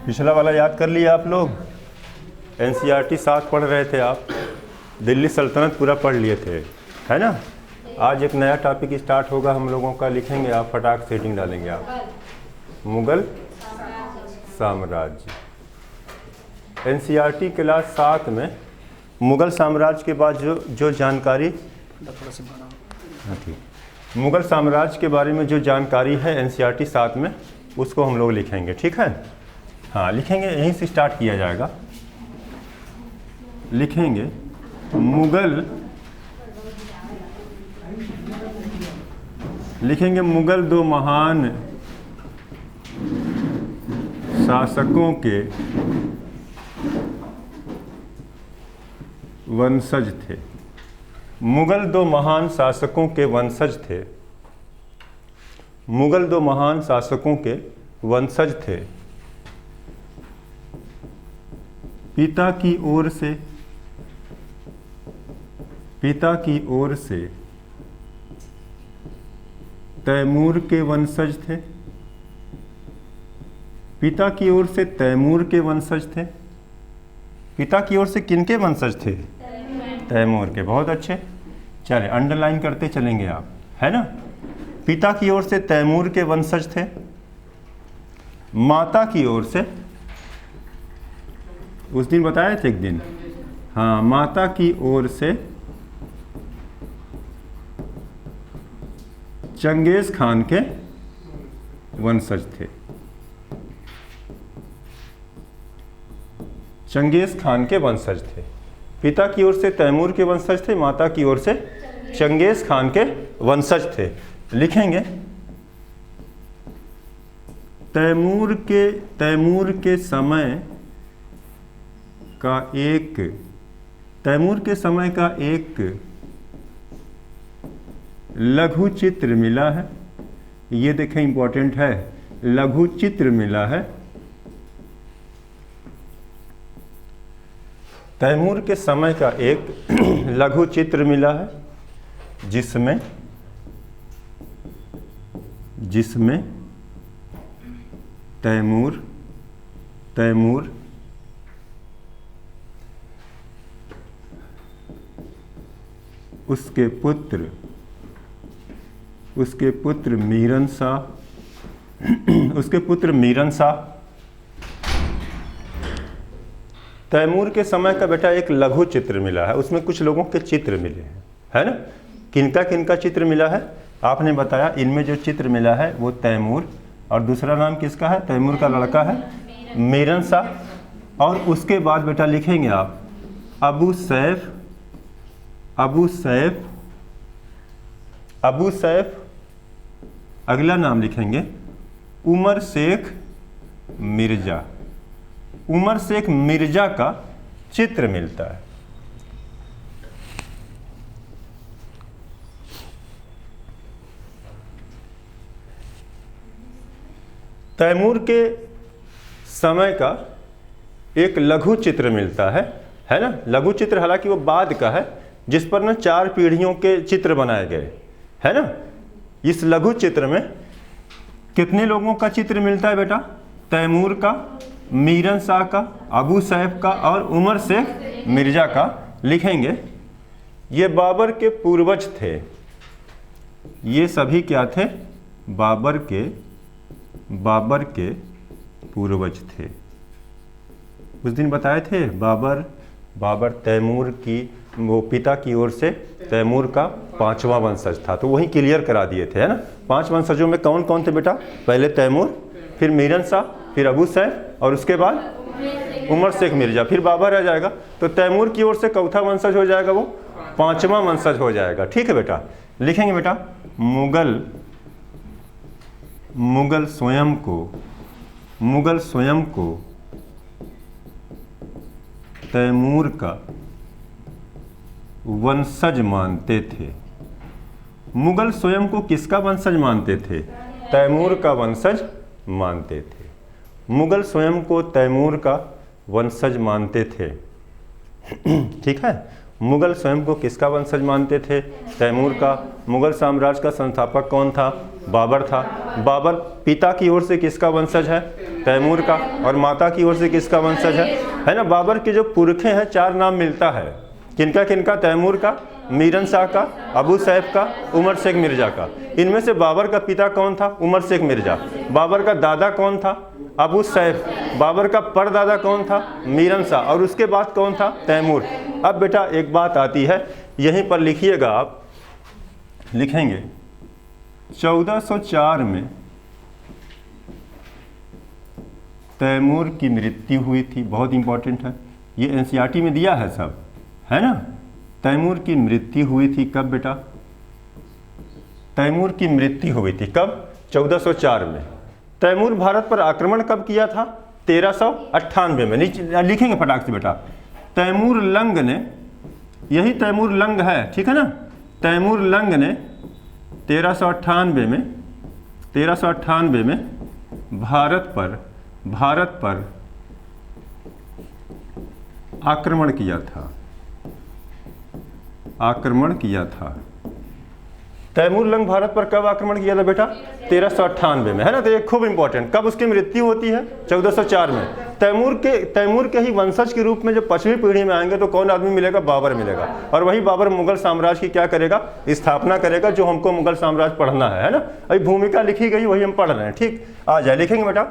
पिछला वाला याद कर लिया आप लोग? एनसीईआरटी 7 पढ़ रहे थे आप, दिल्ली सल्तनत पूरा पढ़ लिए थे, है ना। आज एक नया टॉपिक स्टार्ट होगा हम लोगों का, लिखेंगे आप, फटाक से हेडिंग डालेंगे आप, मुगल साम्राज्य। एनसीईआरटी क्लास 7 में मुगल साम्राज्य के बाद जो जानकारी, हाँ ठीक, मुगल साम्राज्य के बारे में जो जानकारी है एनसीईआरटी 7 में, उसको हम लोग लिखेंगे, ठीक है। हाँ लिखेंगे, यहीं से स्टार्ट किया जाएगा। लिखेंगे मुगल दो महान शासकों के वंशज थे। मुगल दो महान शासकों के वंशज थे। मुगल दो महान शासकों के वंशज थे। पिता की ओर से तैमूर के वंशज थे। पिता की ओर से तैमूर के वंशज थे। पिता की ओर से किनके वंशज थे? तैमूर के। बहुत अच्छे, चलिए अंडरलाइन करते चलेंगे आप, है ना। पिता की ओर से तैमूर के वंशज थे। माता की ओर से, उस दिन बताए थे एक दिन, हाँ, माता की ओर से चंगेज खान के वंशज थे। चंगेज खान के वंशज थे। पिता की ओर से तैमूर के वंशज थे, माता की ओर से चंगेज खान के वंशज थे। लिखेंगे तैमूर के समय का एक लघु चित्र मिला है। ये देखें, इंपॉर्टेंट है, लघु चित्र मिला है। तैमूर के समय का एक लघु चित्र मिला है, जिसमें तैमूर उसके पुत्र मीरन शाह। तैमूर के समय का बेटा एक लघु चित्र मिला है, उसमें कुछ लोगों के चित्र मिले हैं, है ना। किनका चित्र मिला है आपने बताया। इनमें जो चित्र मिला है वो तैमूर, और दूसरा नाम किसका है? तैमूर का लड़का है मीरन शाह। और उसके बाद बेटा लिखेंगे आप अबू सैफ। अगला नाम लिखेंगे उमर शेख मिर्जा। उमर शेख मिर्जा का चित्र मिलता है। तैमूर के समय का एक लघु चित्र मिलता है ना। लघु चित्र हालांकि वो बाद का है, जिस पर ना 4 पीढ़ियों के चित्र बनाए गए, है ना। इस लघु चित्र में कितने लोगों का चित्र मिलता है बेटा? तैमूर का, मीरन शाह का, अबू सैफ का और उमर शेख मिर्जा का। लिखेंगे ये बाबर के पूर्वज थे। ये सभी क्या थे? बाबर के पूर्वज थे। उस दिन बताए थे बाबर तैमूर की, वो पिता की ओर से तैमूर का 5वां वंशज था, तो वही क्लियर करा दिए थे, है ना। 5 वंशजों में कौन कौन थे बेटा? पहले तैमूर, फिर मीरन शाह, फिर अबू सैफ, और उसके बाद उमर शेख मिर्जा, फिर बाबर आ जाएगा। तो तैमूर की ओर से चौथा वंशज हो जाएगा, वो 5वां वंशज हो जाएगा। ठीक है बेटा। लिखेंगे बेटा मुगल स्वयं को तैमूर का वंशज मानते थे। मुगल स्वयं को किसका वंशज मानते थे? तैमूर का वंशज मानते थे। मुगल स्वयं को तैमूर का वंशज मानते थे। ठीक है। मुगल स्वयं को किसका वंशज मानते थे? तैमूर का। मुगल साम्राज्य का संस्थापक कौन था? बाबर था। बाबर पिता की ओर से किसका वंशज है? तैमूर का। और माता की ओर से किसका वंशज है ना? बाबर के जो पुरखे हैं 4 नाम मिलता है, किनका किनका? तैमूर का, मीरन शाह का, अबू सैफ का, उमर शेख मिर्जा का। इनमें से बाबर का पिता कौन था? उमर शेख मिर्जा। बाबर का दादा कौन था? अबू सैफ। बाबर का परदादा कौन था? मीरन शाह। और उसके बाद कौन था? तैमूर। अब बेटा एक बात आती है, यहीं पर लिखिएगा, आप लिखेंगे 1404 में तैमूर की मृत्यु हुई थी। बहुत इंपॉर्टेंट है, ये एनसीईआरटी में दिया है सब, है ना? तैमूर की मृत्यु हुई थी कब बेटा? तैमूर की मृत्यु हुई थी कब? 1404 में। तैमूर भारत पर आक्रमण कब किया था? 1398 में। लिखेंगे फटाक से बेटा। तैमूर लंग ने, यही तैमूर लंग है, ठीक है ना? तैमूर लंग ने 1398 में भारत पर आक्रमण किया था। तैमूर लंग भारत पर कब आक्रमण किया था बेटा? 1398 में, है ना? तो ये खूब इंपॉर्टेंट। कब उसकी मृत्यु होती है? 1404 में। तैमूर के ही वंशज के रूप में जो 5वीं पीढ़ी में आएंगे तो कौन आदमी मिलेगा? बाबर मिलेगा। और वही बाबर मुगल साम्राज्य की क्या करेगा? स्थापना करेगा, जो हमको मुगल साम्राज्य पढ़ना है ना? अभी भूमिका लिखी गई, वही हम पढ़ रहे हैं, ठीक? आ जाए, लिखेंगे बेटा।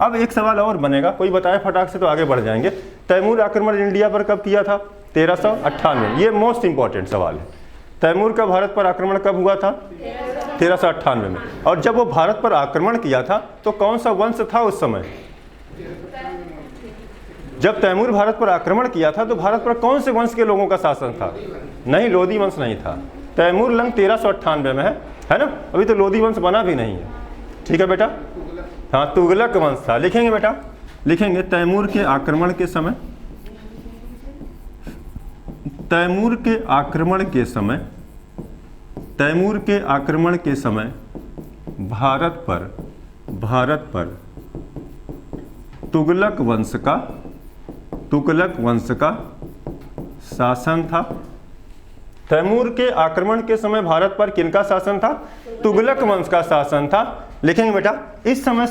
अब एक सवाल और बनेगा, कोई बताए फटाक से तो आगे बढ़ जाएंगे। तैमूर आक्रमण इंडिया पर कब किया था? 1398। ये मोस्ट इंपॉर्टेंट सवाल है। तैमूर का भारत पर आक्रमण कब हुआ था? 1398 में। और जब वो भारत पर आक्रमण किया था तो कौन सा वंश था उस समय? जब तैमूर भारत पर आक्रमण किया था तो भारत पर कौन से वंश के लोगों का शासन था? नहीं, लोधी वंश नहीं था। तैमूर लंग 1398 में है ना? अभी तो लोधी वंश बना भी नहीं है, ठीक है बेटा? हाँ, तुगलक वंश था। लिखेंगे बेटा, लिखेंगे तैमूर के आक्रमण के समय, तैमूर के आक्रमण के समय भारत पर तुगलक वंश का शासन था। तैमूर के आक्रमण के समय भारत पर किनका शासन था? तुगलक वंश का शासन था। लिखेंगे बेटा, इस समय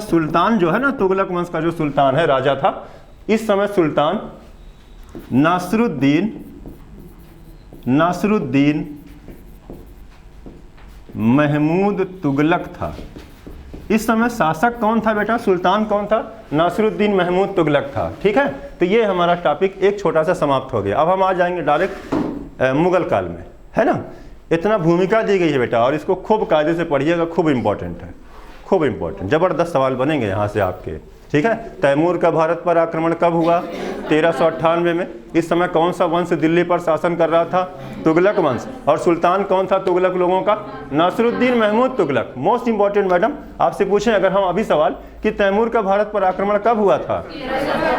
सुल्तान जो है ना, तुगलक वंश का जो सुल्तान है, राजा था, इस समय सुल्तान नासरुद्दीन महमूद तुगलक था। इस समय शासक कौन था बेटा? सुल्तान कौन था? नासरुद्दीन महमूद तुगलक था, ठीक है? तो ये हमारा टॉपिक एक छोटा सा समाप्त हो गया। अब हम आ जाएंगे डायरेक्ट मुगल काल में, है ना? इतना भूमिका दी गई है बेटा, और इसको खूब कायदे से पढ़िएगा, खूब इंपॉर्टेंट है, खूब इंपॉर्टेंट। ज़बरदस्त सवाल बनेंगे यहाँ से आपके, ठीक है? तैमूर का भारत पर आक्रमण कब हुआ? 1398 में। इस समय कौन सा वंश दिल्ली पर शासन कर रहा था? तुगलक वंश। और सुल्तान कौन था तुगलक लोगों का? Nasiruddin Mahmud Tughlaq. Most important madam, आपसे पूछें अगर हम अभी सवाल कि तैमूर का भारत पर आक्रमण कब हुआ था?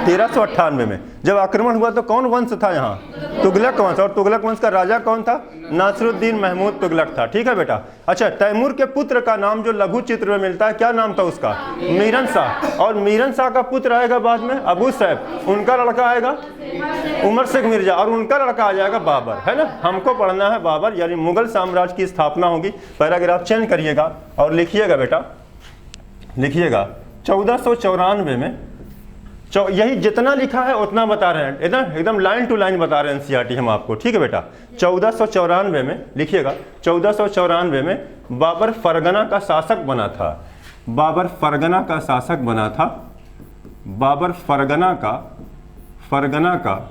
1398 में। जब आक्रमण हुआ तो कौन वंश था यहाँ? तुगलक वंश। और तुगलक वंश का राजा कौन था? नासरुद्दीन महमूद तुगलक था, ठीक है बेटा? अच्छा, तैमूर के पुत्र का नाम जो लघु चित्र में मिलता है, क्या नाम था उसका? मीरन शाह। और मीरन शाह का पुत्र आएगा बाद में अबू सैफ, उनका लड़का आएगा उमर शेख मिर्जा, और उनका लड़का आ जाएगा बाबर, है ना? हमको पढ़ना है बाबर, यानी मुगल साम्राज्य की स्थापना होगी। पैराग्राफ चेंज करिएगा और लिखिएगा बेटा, लिखिएगा 1494 में। यही जितना लिखा है उतना बता रहे हैं, एकदम लाइन टू लाइन बता रहे हैं एनसीईआरटी हम आपको, ठीक है बेटा? 1494 में लिखिएगा, 1494 में बाबर फरगना का शासक बना था। बाबर फरगना का शासक बना था। बाबर फरगना का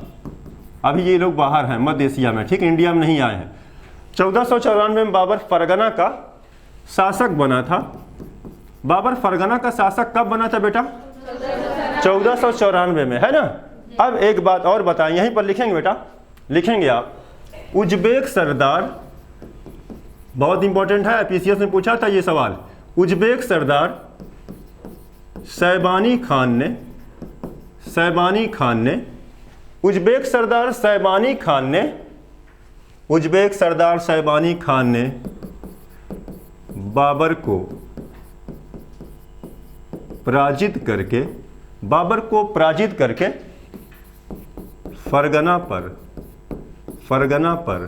अभी ये लोग बाहर हैं, मध्य एशिया में, ठीक, इंडिया में नहीं आए हैं। 1494 में बाबर फरगना का शासक बना था। बाबर फरगना का शासक कब बना था बेटा? 1494 में, है ना? अब एक बात और बताएं, यहीं पर लिखेंगे बेटा, लिखेंगे आप, उज्बेक सरदार, बहुत इंपॉर्टेंट है, पीसीएस में पूछा था ये सवाल। उज्बेक सरदार सैबानी खान ने उज्बेक सरदार सैबानी खान ने बाबर को पराजित करके बाबर को पराजित करके फरगना पर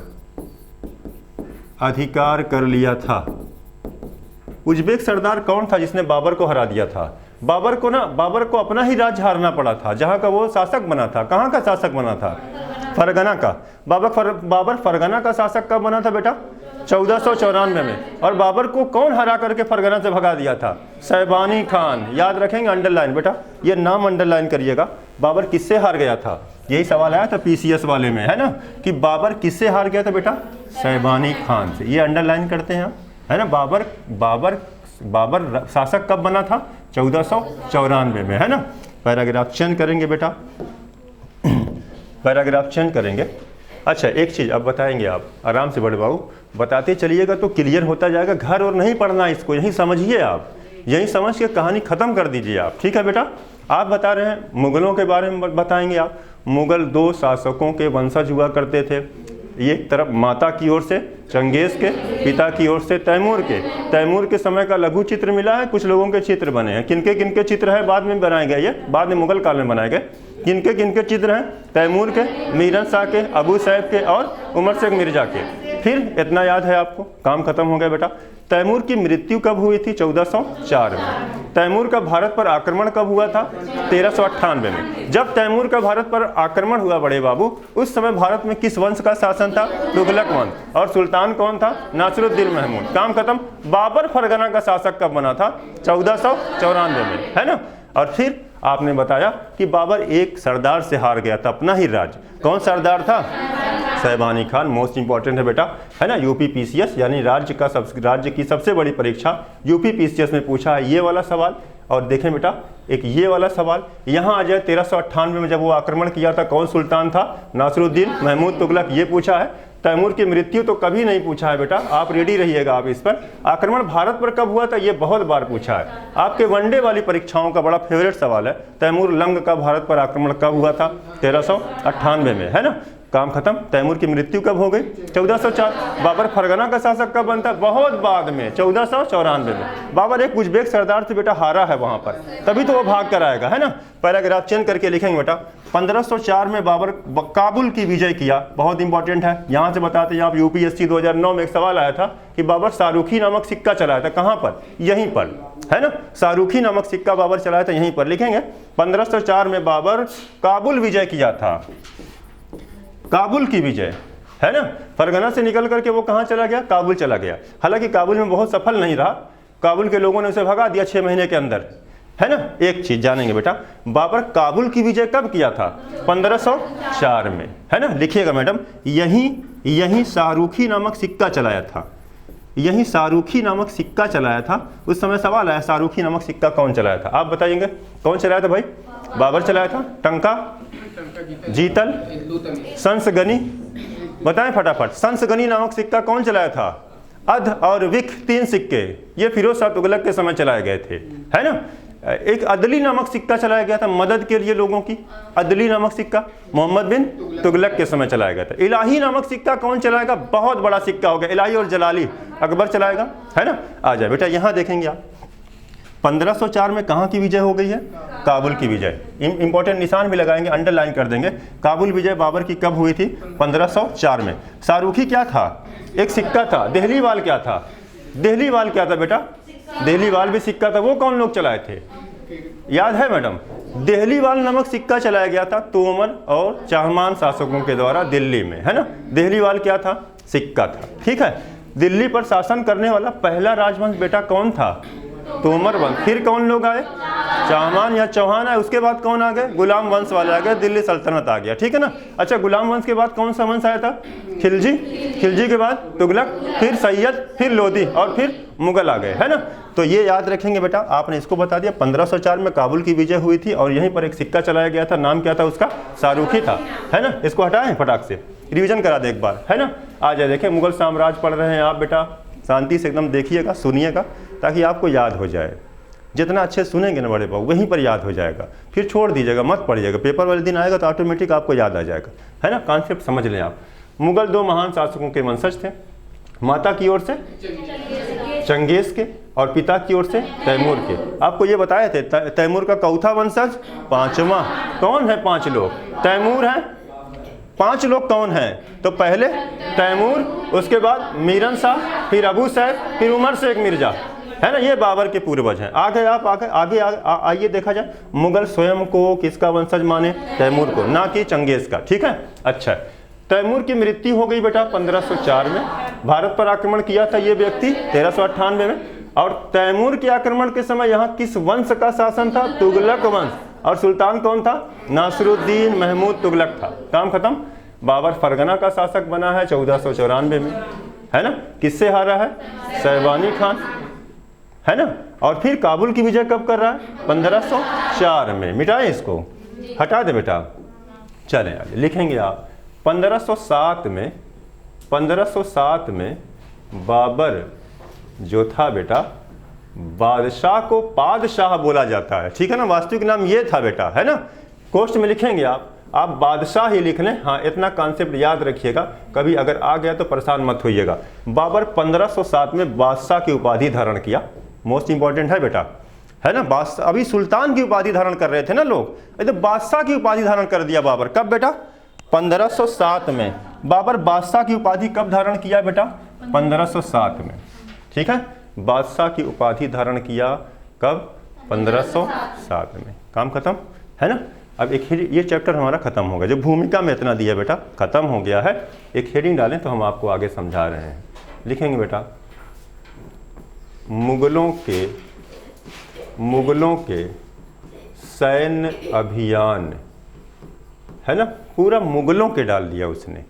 अधिकार कर लिया था। उज्बेक सरदार कौन था जिसने बाबर को हरा दिया था? बाबर को अपना ही राज्य हारना पड़ा था, जहां का वो शासक बना था। कहां का शासक बना था? फरगना का। बाबर फरगना का शासक कब बना था बेटा? 1494 में। और बाबर को कौन हरा करके फरगना से भगा दिया था? शैबानी खान। याद रखेंगे, अंडरलाइन बेटा, ये नाम अंडरलाइन करिएगा। बाबर किससे हार गया था? यही सवाल आया था पीसीएस वाले में, है ना, कि बाबर किससे हार गया था बेटा? शैबानी खान से। ये अंडरलाइन करते हैं, है ना। बाबर शासक कब बना था? 1494 में, है ना। पैराग्राफ चेंज करेंगे बेटा, पैराग्राफ चेंज करेंगे। अच्छा, एक चीज़ अब बताएंगे, आप आराम से बड़े बाबू बताते चलिएगा तो क्लियर होता जाएगा। घर और नहीं पढ़ना इसको, यहीं समझिए आप, यहीं समझ के कहानी ख़त्म कर दीजिए आप, ठीक है बेटा। आप बता रहे हैं मुग़लों के बारे में बताएंगे आप। मुग़ल 2 शासकों के वंशज हुआ करते थे। एक तरफ माता की ओर से चंगेज़ के, पिता की ओर से तैमूर के। तैमूर के समय का लघु चित्र मिला है, कुछ लोगों के चित्र बने हैं। किनके चित्र है बाद में बनाए गए, ये बाद में मुग़ल काल में बनाए गए। किनके चित्र हैं? तैमूर के, मीरन शाह के, अबू सैफ के और उमर शेख मिर्जा के। फिर इतना याद है आपको, काम खत्म हो गया बेटा। तैमूर की मृत्यु कब हुई थी? 1404 में। तैमूर का भारत पर आक्रमण कब हुआ था? 1398 में। जब तैमूर का भारत पर आक्रमण हुआ बड़े बाबू, उस समय भारत में किस वंश का शासन था? तुगलक वंश। और सुल्तान कौन था? नासिरुद्दीन महमूद। काम खत्म। बाबर फरगना का शासक कब बना था? 1494 में, है ना। और फिर आपने बताया कि बाबर एक सरदार से हार गया था, अपना ही राज्य। कौन सरदार था? शैबानी खान। मोस्ट इंपॉर्टेंट है बेटा, है ना। यूपी पीसीएस यानी राज्य की सबसे बड़ी परीक्षा यूपी पीसीएस में पूछा है ये वाला सवाल। और देखें बेटा, एक ये वाला सवाल यहाँ आ जाए। 1398 में जब वो आक्रमण किया था, कौन सुल्तान था? नासिरुद्दीन महमूद तुगलक, ये पूछा है। तैमूर की मृत्यु तो कभी नहीं पूछा है बेटा, आप रेडी रहिएगा आप इस पर। आक्रमण भारत पर कब हुआ था? ये बहुत बार पूछा है। आपके वनडे वाली परीक्षाओं का बड़ा फेवरेट सवाल है, तैमूर लंग का भारत पर आक्रमण कब हुआ था? 1398 में, है ना। काम खत्म। तैमूर की मृत्यु कब हो गई? 1404। बाबर फरगना का शासक कब बनता? बहुत बाद में, 1494 में। बाबर एक उज्बेक सरदार से बेटा हारा है वहां पर, तभी तो वो भाग कर आएगा, है ना। पैराग्राफ चेंज करके लिखेंगे बेटा। 1504 में बाबर काबुल की विजय किया, बहुत इंपॉर्टेंट है। यहाँ से बताते हैं आप, यूपीएससी 2009 में एक सवाल आया था कि बाबर शाहरुखी नामक सिक्का चलाया था, कहाँ पर? यहीं पर, है ना। शाहरुखी नामक सिक्का बाबर चलाया था, यहीं पर लिखेंगे। 1504 में बाबर काबुल विजय किया था, काबुल की विजय, है ना। फरगना से निकल करके वो कहाँ चला गया? काबुल चला गया। हालांकि काबुल में बहुत सफल नहीं रहा, काबुल के लोगों ने उसे भगा दिया 6 महीने के अंदर, है ना। एक चीज जानेंगे बेटा, बाबर काबुल की विजय कब किया था? 1504 में, है ना। लिखिएगा मैडम, यही शाहरुखी नामक सिक्का चलाया था, यही शाहरुखी नामक सिक्का चलाया था। उस समय सवाल आया, शाहरुखी नामक सिक्का कौन चलाया था? आप बताइएंगे कौन चलाया था भाई? बाबर चलाया था। टंका, जीतल, संसगनी, बताएं फटाफट। संसगनी नामक सिक्का कौन चलाया था? अध और विख 3 सिक्के, ये फिरोज शाह तुगलक के समय चलाए गए थे, है ना। एक अदली नामक सिक्का चलाया गया था मदद के लिए लोगों की, अदली नामक सिक्का मोहम्मद बिन तुगलक के समय चलाया गया था। इलाही नामक सिक्का कौन चलाएगा? बहुत बड़ा सिक्का हो गया, इलाही और जलाली अकबर चलाएगा, है ना। आ जाए बेटा, यहाँ देखेंगे आप 1504 में कहाँ की विजय हो गई है? काबुल की विजय। इंपॉर्टेंट निशान भी लगाएंगे, अंडरलाइन कर देंगे। काबुल विजय बाबर की कब हुई थी? 1504 में। शाहरुखी क्या था? एक सिक्का था। देहलीवाल क्या था? देहलीवाल क्या था बेटा? देहलीवाल भी सिक्का था। वो कौन लोग चलाए थे? याद है मैडम? देहलीवाल नामक सिक्का चलाया गया था तोमर और चाहमान शासकों के द्वारा दिल्ली में, है ना। देहलीवाल क्या था? सिक्का था, ठीक है। दिल्ली पर शासन करने वाला पहला राजवंश बेटा कौन था? तोमर वंश। फिर कौन लोग आए? चाहमान या चौहान आए। उसके बाद कौन आ गए? गुलाम वंश वाले आ गए, दिल्ली सल्तनत आ गया, ठीक है ना। अच्छा, गुलाम वंश के बाद कौन सा वंश आया था? खिलजी। खिलजी के बाद तुगलक, फिर सैयद, फिर लोधी और फिर मुगल आ गए, है ना। तो ये याद रखेंगे बेटा, आपने इसको बता दिया। 1504 में काबुल की विजय हुई थी और यहीं पर एक सिक्का चलाया गया था, नाम क्या था उसका? शाहरुखी था, है ना। इसको हटाएं फटाक से, रिवीजन करा दे एक बार, है ना। आ जाए, देखें मुगल साम्राज्य पढ़ रहे हैं आप बेटा, शांति से एकदम देखिएगा, सुनिएगा, ताकि आपको याद हो जाए। जितना अच्छे सुनेंगे ना बड़े बाबू, वहीं पर याद हो जाएगा। फिर छोड़ दीजिएगा, मत पढ़िएगा। पेपर वाले दिन आएगा तो ऑटोमेटिक आपको याद आ जाएगा, है ना। कॉन्सेप्ट समझ लें आप। मुगल 2 महान शासकों के वंशज थे। माता की ओर से चंगेज के, और पिता की ओर से तैमूर के। आपको ये बताए थे तैमूर का चौथा वंशज, पांचवा। कौन है 5 लोग? तैमूर है। 5 लोग कौन हैं? तो पहले तैमूर, उसके बाद मीरन शाह, फिर अबू सैद, फिर उमर शेख मिर्जा, है ना, ये बाबर के पूर्वज हैं। आगे आप आगे आइए देखा जाए। मुगल स्वयं को किसका वंशज माने? तैमूर को, ना कि चंगेज का। ठीक है, अच्छा। तैमूर की मृत्यु हो गई बेटा 1504 में। भारत पर आक्रमण किया था ये व्यक्ति 1398 में। और तैमूर के आक्रमण के समय यहाँ किस वंश का शासन था? तुगलक वंश। और सुल्तान कौन था? नासिरुद्दीन महमूद तुगलक था। काम खत्म। बाबर फरगना का शासक बना है 1494 में, है ना। किससे हारा है? शैबानी खान, है ना। और फिर काबुल की विजय कब कर रहा है? 1504 में। मिटाए इसको, हटा दे बेटा। चलें आगे लिखेंगे आप। 1507 में बाबर जो था बेटा, बादशाह को पादशाह बोला जाता है। ठीक है ना, वास्तविक नाम ये था बेटा, है ना। कोष्ट में लिखेंगे आप बादशाह ही लिख लें। हाँ, इतना कॉन्सेप्ट याद रखिएगा, कभी अगर आ गया तो परेशान मत होइएगा। बाबर 1507 में बादशाह की उपाधि धारण किया। मोस्ट इंपॉर्टेंट है बेटा, है ना। बादशाह, अभी सुल्तान की उपाधि धारण कर रहे थे ना लोग, तो बादशाह की उपाधि धारण कर दिया बाबर। कब बेटा? 1507 में। बाबर बादशाह की उपाधि कब धारण किया बेटा? 1507 में। ठीक है, बादशाह की उपाधि धारण किया कब? 1507 में। काम खत्म, है ना। अब एक ये चैप्टर हमारा खत्म हो गया। जो भूमिका में इतना दिया बेटा खत्म हो गया है। एक हेडिंग डालें तो हम आपको आगे समझा रहे हैं। लिखेंगे बेटा, मुगलों के सैन्य अभियान, है ना। पूरा मुगलों के डाल दिया उसने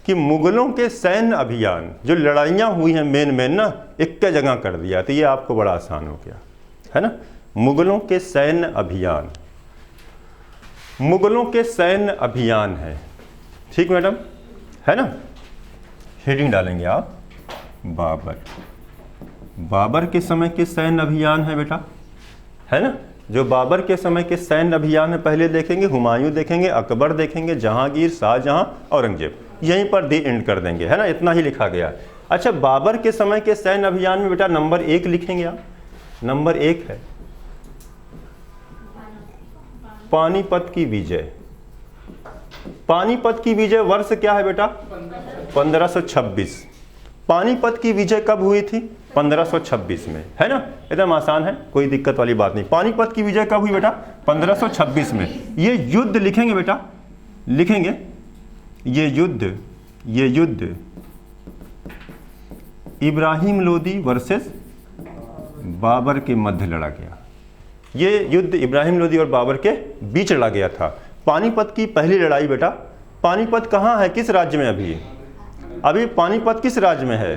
कि मुगलों के सैन्य अभियान, जो लड़ाइयाँ हुई हैं मेन ना, एक जगह कर दिया। तो ये आपको बड़ा आसान हो गया, है ना। मुगलों के सैन्य अभियान, मुगलों के सैन्य अभियान है। ठीक मैडम, है ना। हेडिंग डालेंगे आप, बाबर के समय के सैन्य अभियान है बेटा, है ना। जो बाबर के समय के सैन्य अभियान है पहले देखेंगे, हुमायूं देखेंगे, अकबर देखेंगे, जहांगीर, शाहजहां, औरंगजेब, यहीं पर दी एंड कर देंगे, है ना। इतना ही लिखा गया। अच्छा, बाबर के समय के सैन्य अभियान में बेटा नंबर 1 लिखेंगे आप। नंबर 1 है पानीपत की विजय। पानीपत की विजय वर्ष क्या है बेटा? 1526। पानीपत की विजय कब हुई थी? 1526 में, है ना। एकदम आसान है, कोई दिक्कत वाली बात नहीं। पानीपत की विजय कब हुई बेटा? 1526 में। ये युद्ध लिखेंगे बेटा, लिखेंगे ये युद्ध इब्राहिम लोदी वर्सेस बाबर के मध्य लड़ा गया। ये युद्ध इब्राहिम लोदी और बाबर के बीच लड़ा गया था। पानीपत की पहली लड़ाई बेटा। पानीपत कहाँ है, किस राज्य में? अभी पानीपत किस राज्य में है?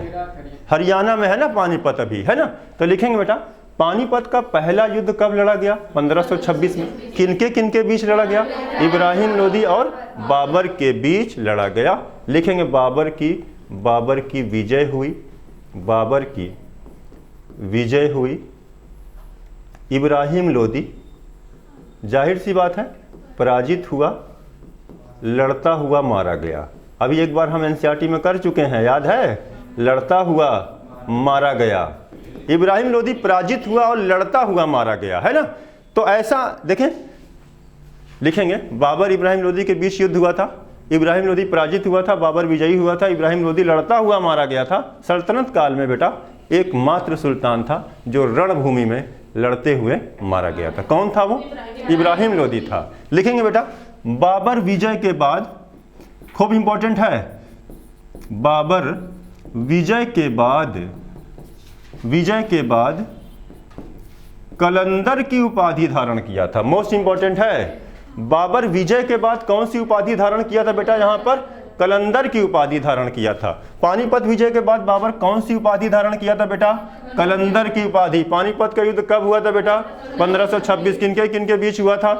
हरियाणा में है ना पानीपत अभी, है ना। तो लिखेंगे बेटा, पानीपत का पहला युद्ध कब लड़ा गया? 1526 में। किनके बीच लड़ा गया? इब्राहिम लोदी और बाबर के बीच लड़ा गया। लिखेंगे बाबर की विजय हुई, बाबर की विजय हुई। इब्राहिम लोदी जाहिर सी बात है पराजित हुआ, लड़ता हुआ मारा गया। अभी एक बार हम एनसीईआरटी में कर चुके हैं, याद है? लड़ता हुआ मारा गया। इब्राहिम लोदी पराजित हुआ और लड़ता हुआ मारा गया, है ना। तो ऐसा देखें, लिखेंगे बाबर इब्राहिम लोदी के बीच युद्ध हुआ था, इब्राहिम लोदी पराजित हुआ था, बाबर विजयी हुआ था, इब्राहिम लोदी लड़ता हुआ मारा गया था। सल्तनत काल में बेटा एकमात्र सुल्तान था जो रणभूमि में लड़ते हुए मारा गया था। कौन था वो? इब्राहिम लोदी था। लिखेंगे बेटा, बाबर विजय के बाद, खूब इंपॉर्टेंट है, बाबर विजय के बाद कलंदर की उपाधि धारण किया था। मोस्ट इंपॉर्टेंट है, बाबर विजय के बाद कौन सी उपाधि धारण किया था बेटा? यहाँ पर कलंदर की उपाधि धारण किया था। पानीपत विजय के बाद बाबर कौन सी उपाधि धारण किया था बेटा? कलंदर की उपाधि। पानीपत का युद्ध कब हुआ था बेटा? 1526। किनके बीच हुआ था?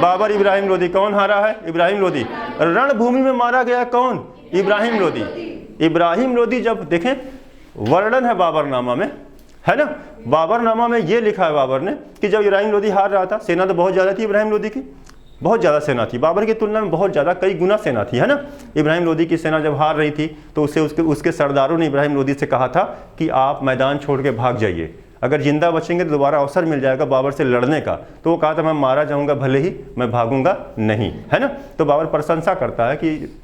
बाबर इब्राहिम लोदी। कौन हारा है? इब्राहिम लोदी। रणभूमि में मारा गया कौन? इब्राहिम लोदी। इब्राहिम लोदी, जब देखें वर्णन है बाबरनामा में, है ना। बाबरनामा में ये लिखा है बाबर ने कि जब इब्राहिम लोदी हार रहा था, सेना तो बहुत ज़्यादा थी इब्राहिम लोदी की, बहुत ज़्यादा सेना थी, बाबर की तुलना में बहुत ज़्यादा, कई गुना सेना थी, है ना। इब्राहिम लोदी की सेना जब हार रही थी तो उसके सरदारों ने इब्राहिम लोदी से कहा था कि आप मैदान छोड़ के भाग जाइए, अगर जिंदा बचेंगे तो दोबारा अवसर मिल जाएगा बाबर से लड़ने का। तो वो कहा था मैं मारा जाऊंगा भले ही, मैं भागूंगा नहीं, है ना। तो बाबर प्रशंसा करता है कि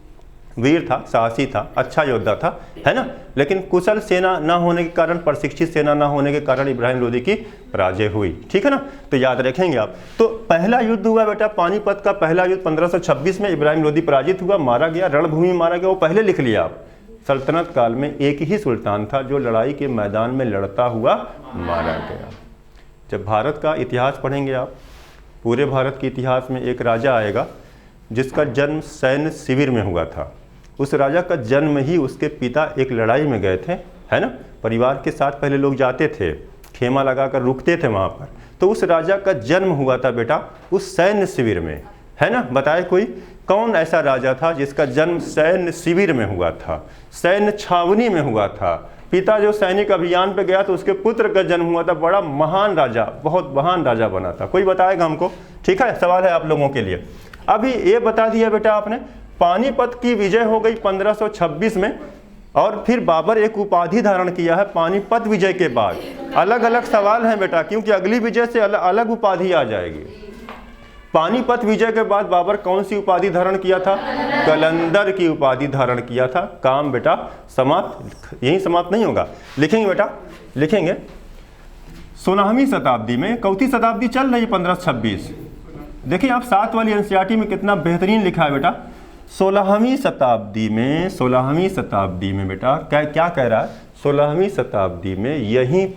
वीर था, साहसी था, अच्छा योद्धा था, है ना। लेकिन कुशल सेना ना होने के कारण, प्रशिक्षित सेना ना होने के कारण इब्राहिम लोदी की पराजय हुई, ठीक है ना। तो याद रखेंगे आप। तो पहला युद्ध हुआ बेटा पानीपत का पहला युद्ध 1526 में इब्राहिम लोदी पराजित हुआ, मारा गया, रणभूमि में मारा गया। वो पहले लिख लिया आप। सल्तनत काल में एक ही सुल्तान था जो लड़ाई के मैदान में लड़ता हुआ मारा गया। जब भारत का इतिहास पढ़ेंगे आप, पूरे भारत के इतिहास में एक राजा आएगा जिसका जन्म सैन्य शिविर में हुआ था। उस राजा का जन्म ही उसके पिता एक लड़ाई में गए थे, है ना। परिवार के साथ पहले लोग जाते थे, खेमा लगाकर रुकते थे वहाँ पर। तो उस राजा का जन्म हुआ था बेटा उस सैन्य शिविर में, है ना। बताए कोई कौन ऐसा राजा था जिसका जन्म सैन्य शिविर में हुआ था, सैन्य छावनी में हुआ था। पिता जो सैनिक अभियान पे गया तो उसके पुत्र का जन्म हुआ था, बड़ा महान राजा, बहुत महान राजा बना था। कोई बताएगा हमको? ठीक है, सवाल है आप लोगों के लिए। अभी ये बता दिया बेटा आपने, पानीपत की विजय हो गई 1526 में, और फिर बाबर एक उपाधि धारण किया है पानीपत विजय के बाद। अलग अलग सवाल हैं बेटा, क्योंकि अगली विजय से अलग उपाधि आ जाएगी। पानीपत विजय के बाद बाबर कौन सी उपाधि धारण किया था? कलंदर की उपाधि धारण किया था। काम बेटा समाप्त, यही समाप्त नहीं होगा, लिखेंगे बेटा, लिखेंगे। 16वीं शताब्दी में, कौथी शताब्दी चल रही है 1526, देखिए आप 7 वाली एनसीईआरटी में कितना बेहतरीन लिखा है बेटा। 16वीं शताब्दी में, 16वीं शताब्दी में बेटा क्या कह रहा है? 16वीं शताब्दी में यहीं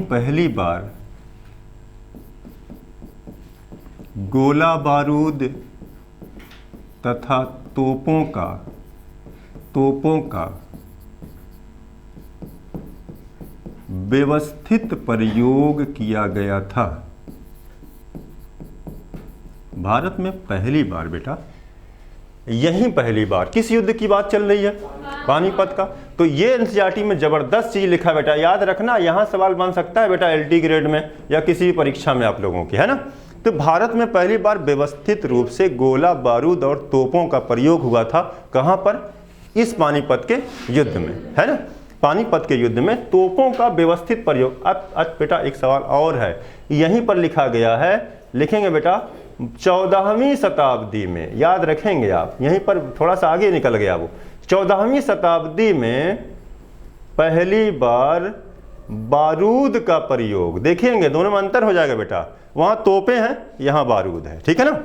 पहली बार गोला बारूद तथा तोपों का व्यवस्थित प्रयोग किया गया था। भारत में पहली बार बेटा, यही पहली बार। किस युद्ध की बात चल रही है? पानीपत का। तो ये एनसीईआरटी में जबरदस्त चीज लिखा है बेटा, याद रखना। यहाँ सवाल बन सकता है बेटा एलटी ग्रेड में या किसी भी परीक्षा में आप लोगों की, है ना। तो भारत में पहली बार व्यवस्थित रूप से गोला बारूद और तोपों का प्रयोग हुआ था। कहाँ पर? इस पानीपत के युद्ध में, है ना। पानीपत के युद्ध में तोपों का व्यवस्थित प्रयोग। अब बेटा एक सवाल और है, यहीं पर लिखा गया है, लिखेंगे बेटा 14वीं शताब्दी में, याद रखेंगे आप। यहीं पर थोड़ा सा आगे निकल गया वो। 14वीं शताब्दी में पहली बार बारूद का प्रयोग, देखेंगे दोनों में अंतर हो जाएगा बेटा। वहाँ तोपें हैं, यहाँ बारूद है, ठीक है ना।